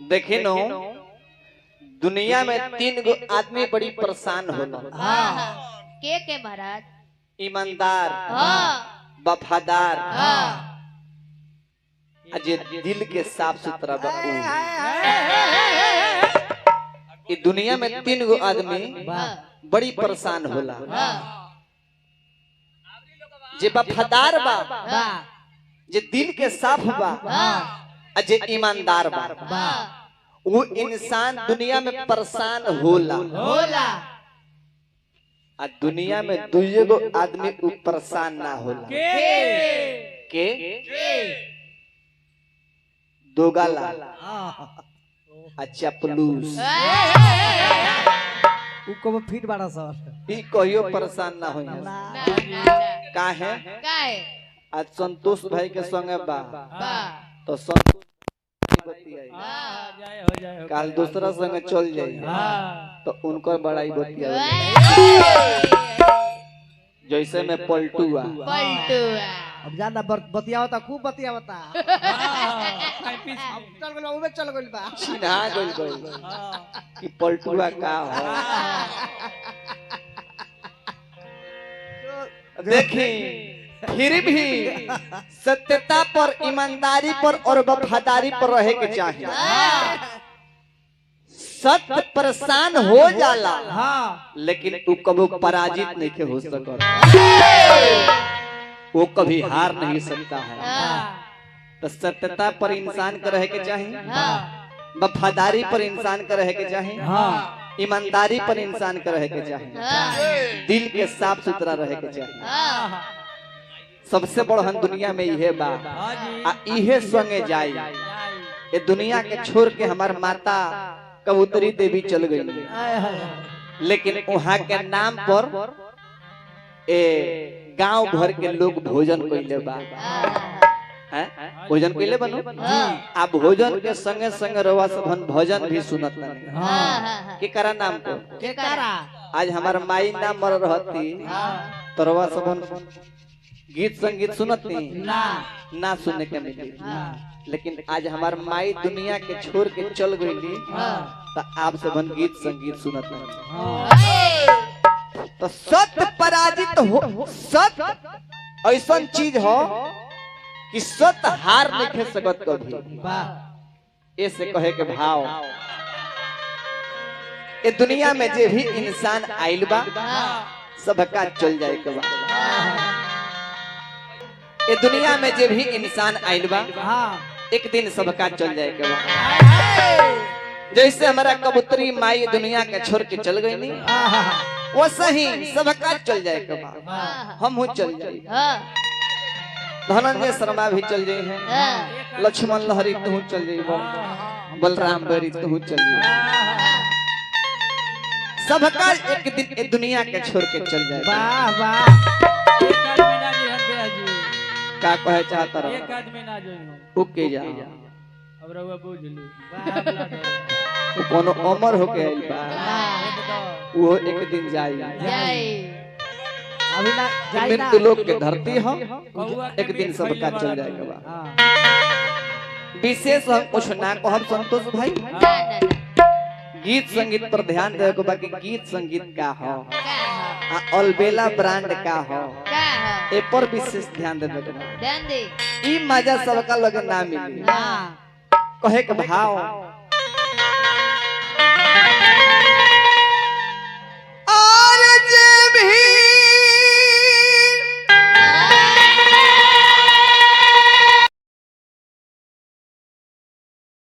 देखे नो दुनिया में 3 गो आदमी बड़ी परेशान होला। के महाराज? ईमानदार, वफादार, अजे दिल के साफ सुथरा बा। ये दुनिया में 3 गो आदमी बड़ी परेशान होला। जे वफादार बा, जे दिल के साफ बा, अजे ईमानदार बा, वो इंसान दुनिया में परेशान होला। आ दुनिया में 2 गो आदमी परेशान ना होला। के दोगला अच्छा प्लूस उको फिट बाड़ा सर ई कहियो परेशान ना होई। काहे आज संतोष भाई के संगे बा तो संतोष बतियाई, काल दूसरा संगे चल जाई तो उनकर बड़ाई बतियाई। जैसे में पलटुआ अब जाना बतियावता खूब बतियावता। चल गइल उमे चल गइल बा चिन्हा गइल कि पलटुआ का हो। देखी फिर भी सत्यता पर, ईमानदारी पर और वफादारी पर रहे के चाहिए। सत्य परेशान हो जाला, लेकिन वो कभी पराजित नहीं के हो सकता, वो कभी हार नहीं सकता है। तो सत्यता पर इंसान का रहे के चाहिए, वफादारी पर इंसान का रहे के चाहिए, ईमानदारी पर इंसान का रहे के चाहिए, दिल के साफ सुथरा रहे के चाहिए। सबसे बड़हन दुनिया में इहे बा, इहे संगे जाई। ये दुनिया के छोड़ के हमार माता कबूतरी देवी चल गई, लेकिन वहाँ के नाम पर गांव भर के लोग भोजन कइले बा। भोजन कइले बनो आ भोजन के संगे संगे रवा सबन भजन भी सुनत नहीं। के करा नाम को के करा आज हमार माई नाम मर रहती तो रवा सबन गीत संगीत सुनत नहीं ना सुनने के मिली। लेकिन आज हमार माई दुनिया के छोड़ के चल गई तो आप सबन गीत संगीत सुनत नहीं। तो सत्य पराजित हो, सत्य ऐसा चीज हो कि सत्य हार नहीं खे सकत कभी। ऐसे कहे के भाव ये दुनिया में जे भी इंसान आइल बा सबका चल जाए के बा। ये दुनिया में जे भी इंसान आइल बा एक दिन सबका चल जाए के बा। जैसे हमारा कबूतरी माई दुनिया के छोड़ के चल गई नी, वैसे ही सबका चल जाए के बा। हम हो चल जाए, धनंजय शर्मा भी चल जाए हैं, लक्ष्मण लहरी तू चल जाए, बलराम बेरी तू चल जाए। सबका एक दिन दुनिया के छोड़ के चल जाए। वाह वाह का कहे चाहता रहो? एक आदमी ना जो ओके जा अब रहुआ बुझ ली कोनो अमर होके आइल बा, वो एक दिन जाई। अभी ना जाई ना मृत्यु लोक के धरती हो, एक दिन सबका चल जाएगा बा। विशेष हम कुछ ना कहब संतोष भाई, गीत संगीत पर ध्यान देवे को बाकी गीत संगीत का हो, अलबेला ब्रांड का हो, ए पर विशेष ध्यान देवे को। ई मजा सबका लगे ना मिली। कहे के भाव